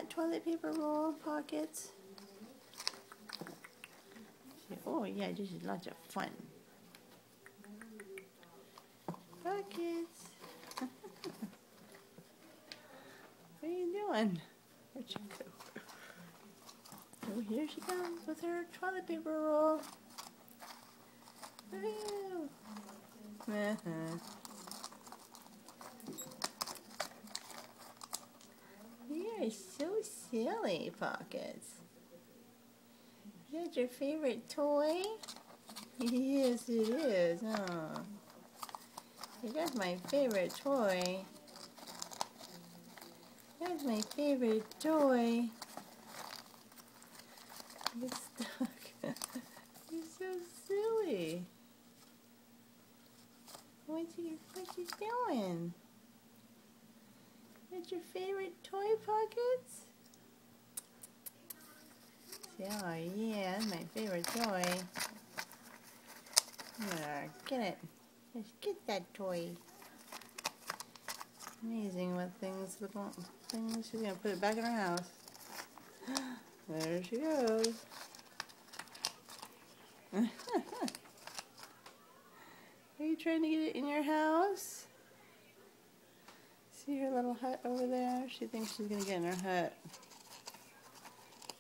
toilet paper roll pockets? Oh yeah, this is lots of fun. Pockets. What are you doing? Where'd she go? Oh, here she comes with her toilet paper roll. Woo! You're so silly, Pockets. Is that your favorite toy? Yes, it is. Oh, that's my favorite toy. That's my favorite toy. Get stuck. You're so silly. What's she doing? That's your favorite toy, Pockets? Oh yeah, that's my favorite toy. Get it. Just get that toy. Amazing what things look like. She's gonna put it back in her house. There she goes. Are you trying to get it in your house? See her little hut over there? She thinks she's gonna get in her hut.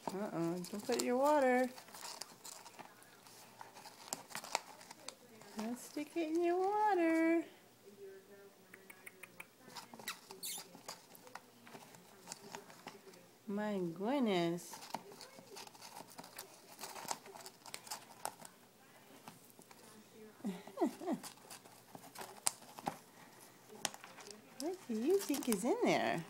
Uh-oh, don't put it in your water. Don't stick it in your water. My goodness. What do you think is in there?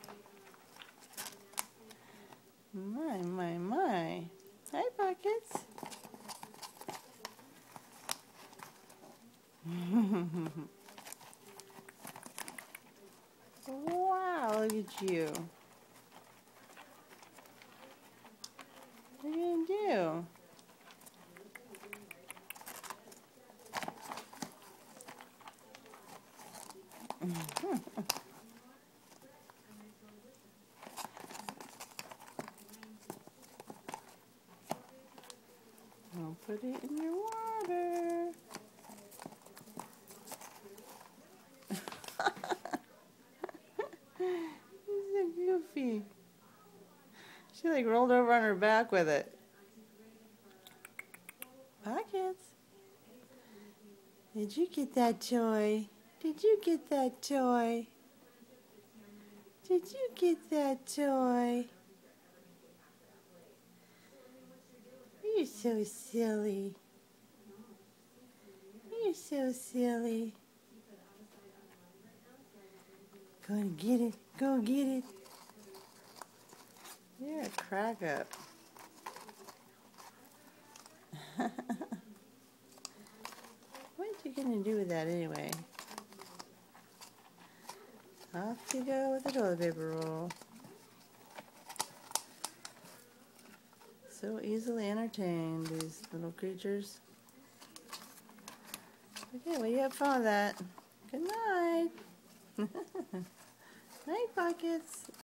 My. Hi, Pockets. Wow, look at you. What are you going to do? Don't put it in your water. She's so goofy. She like rolled over on her back with it. Pockets. Did you get that toy? Did you get that toy? Did you get that toy? You're so silly. You're so silly. Go and get it. Go get it. You're a crack up. What are you going to do with that anyway? Off you go with the toilet paper roll. So easily entertained, these little creatures. Okay, well, you have fun with that. Good night. Night, Pockets.